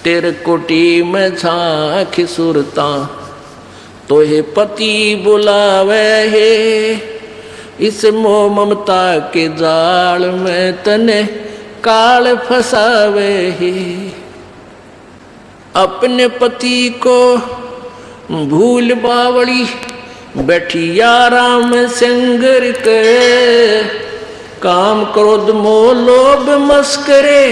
तेरे कोटी में झांक सुरता तोहे पति बुलावे है। इस मोह ममता के जाल में तने काल फसावे है। अपने पति को भूल बावड़ी बैठी आराम संगर के। काम क्रोध मोह लोभ मस्करे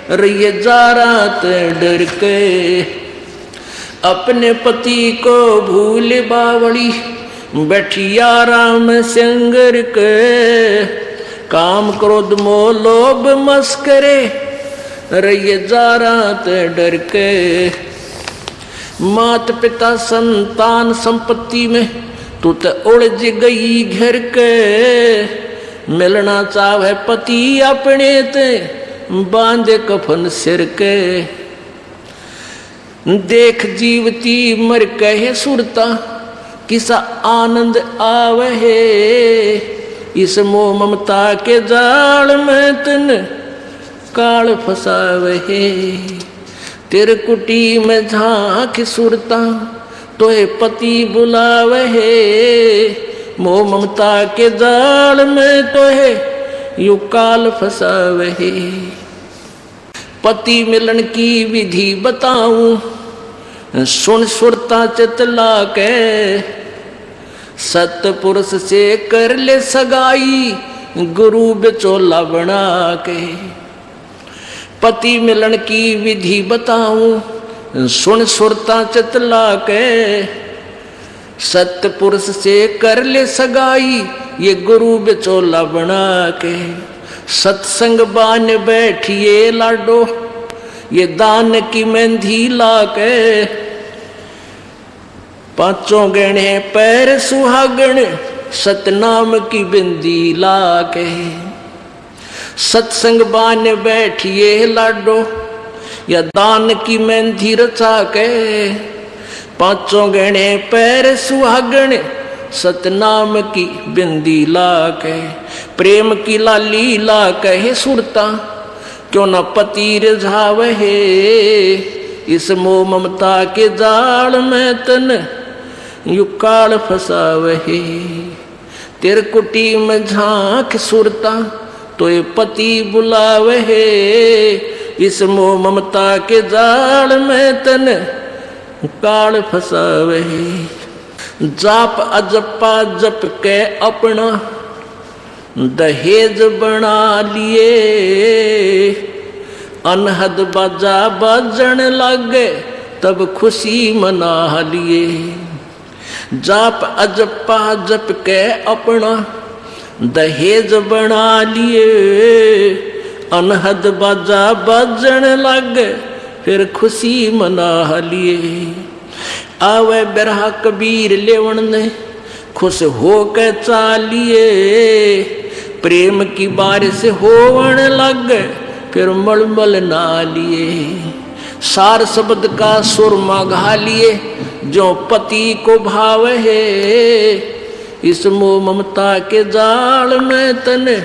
रहिए जा रात डर के। अपने पति को भूल बावड़ी बैठी आराम संगर के। काम क्रोध मोह लोभ मस्करे रहिए जा रात डर के। मात पिता संतान संपत्ति में तू तो उलझ गई घर के। मिलना चाहे पति अपने ते बांधे कफन सिर के। देख जीवती मर कहे सुरता किसा आनंद आवे है। इस मोह ममता के जाल में तन काल फसावे है। तेरे कुटी में झांक सुरता तोहे पति बुलावे है। मोह ममता के जाल में तोहे यू काल फसावे है। पति मिलन की विधि बताऊं सुन सुरता चितला के। सतपुरुष से कर ले सगाई गुरु बिचौला बना के। पति मिलन की विधि बताऊं सुन सुरता चितला के। सतपुरुष से कर ले सगाई ये गुरु बिचौला बना के। सत्संग बान बैठिए लाडो ये दान की मेहंदी ला के। पांचों गहने पैर सुहागण सतनाम की बिंदी ला के। सत्संग बान बैठिए लाडो या दान की मेहंदी रचा के। पांचों गहने पैर सुहागण सतनाम की बिंदी ला के। प्रेम की लाली ला कहे सुरता क्यों न पति रिझावे है। इस मोह ममता के जाल में तन यू काल फसावे है। तेरे कुटी में झांक सुरता तो ये पति बुलावे है। इस मोह ममता के जाल में तन काल फसावे है। जाप अजपा जप के अपना दहेज बना लिए। अनहद बाजा बजन लगे तब खुशी मना लिए। जाप अजपा जप के अपना दहेज बना लिए। अनहद बाजा बजन लगे फिर खुशी मना लिए। आवे बिरहा कबीर लेवन ने खुश हो के चालिए। प्रेम की बारिश होवन लग फिर मलमल ना लिए। सार शब्द का सुरमा घा लिए जो पति को भाव है। इस मोह ममता के जाल में तने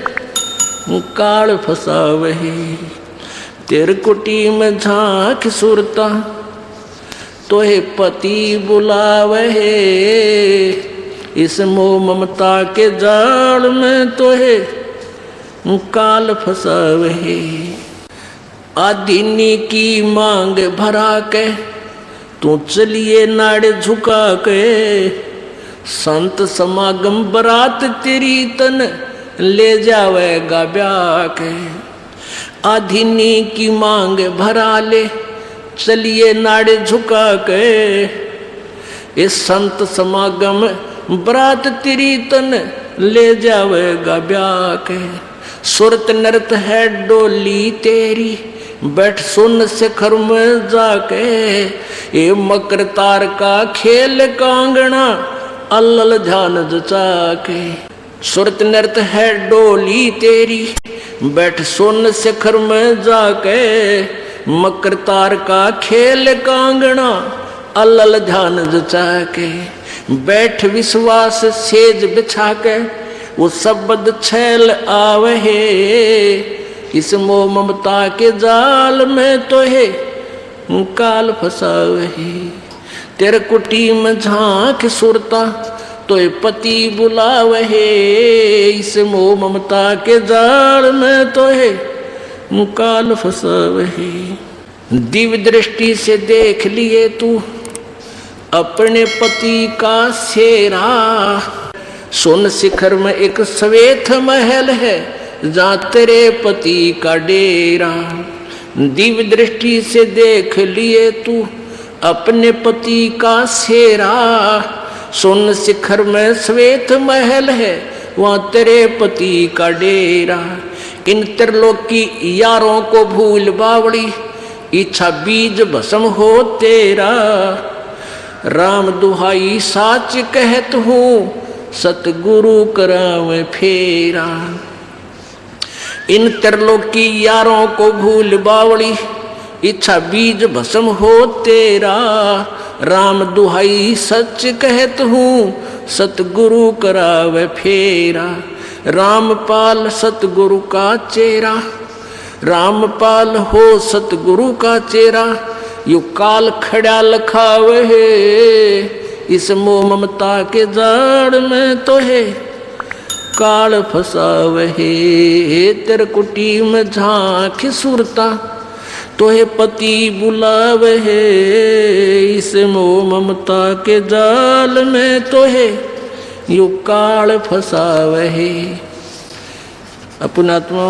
काल फसावे है। तेरे कुटी में झांक सुरता तोहे पति बुलावे है। इस मोह ममता के जाल में तोहे काल फसावे है। आदीनी की मांग भरा के तू चलिए नाड़ झुका के। संत समागम बरात तेरी तन ले जावेगा ब्याह के। आदीनी की मांग भरा ले चलिए नाड़े झुका के। इस संत समागम बरात तेरी तन ले जावेगा ब्याह के। सुरत नृत है डोली तेरी बैठ सुन शिखर में जाके। ये मकर तार का खेल कांगना अल्लल ध्यान जचा के। सुरत नृत है डोली तेरी बैठ सुन शिखर में जाके। मकर तार का खेल कांगना अल्लल ध्यान जचा के। बैठ विश्वास सेज बिछा के वो शब्द छैल आवे। इस मोह ममता के जाल में तो है काल फसावे। तेरे कुटी में झांक सुरता तो पति बुलावे, इस मोह ममता के जाल में तो है काल फसावे। दिव्य दृष्टि से देख लिए तू अपने पति का सेरा, सोन शिखर में एक श्वेत महल है जहाँ तेरे पति का डेरा। दिव्य दृष्टि से देख लिए तू अपने पति का सेरा, सोन शिखर में श्वेत महल है वहाँ तेरे पति का डेरा। इन त्रिलोकी यारों को भूल बावड़ी, इच्छा बीज भस्म हो तेरा। राम दुहाई साच कहत हूँ, सतगुरु करावे फेरा। इन त्रिलोकी यारों को भूल बावड़ी, इच्छा बीज भस्म हो तेरा। राम दुहाई सच कहत हूँ, सतगुरु करावे फेरा। रामपाल सतगुरु का चेहरा, रामपाल हो सतगुरु का चेहरा। यू काल खड़ा लखावे है, इस मोह ममता के जाड़ में तो है काल फसावे। तेरे कुटी में झांक सुरता तो है पति बुलावे, इस मोह ममता के जाल में तो है यू काल फसावे। अपनात्मा,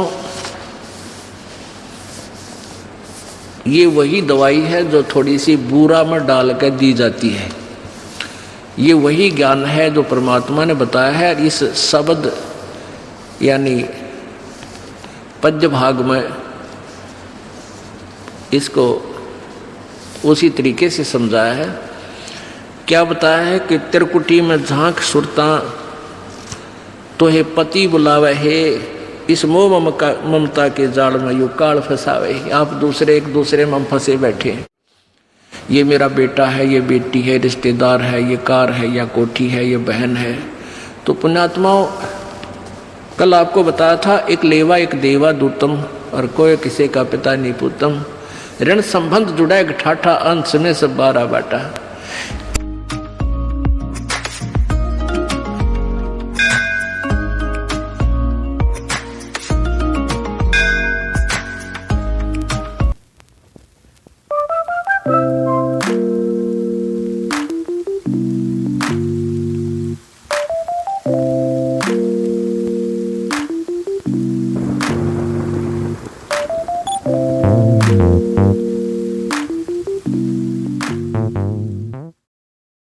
ये वही दवाई है जो थोड़ी सी बूरा में डाल कर दी जाती है। ये वही ज्ञान है जो परमात्मा ने बताया है। इस शब्द यानी पद्य भाग में इसको उसी तरीके से समझाया है। क्या बताया है कि त्रिकुटी में झांक सुरता तो है पति बुलावे है, इस मोह ममता के जाल में यू काल फसावे। आप दूसरे एक दूसरे में फंसे बैठे, ये मेरा बेटा है, ये बेटी है, रिश्तेदार है, ये कार है या कोठी है, ये बहन है। तो पुण्यात्माओं, कल आपको बताया था एक लेवा एक देवा दूतम और कोई किसी का पिता नहीं पूतम। ऋण संबंध जुड़ा एक ठाठा, अंश में सब बारा बाटा।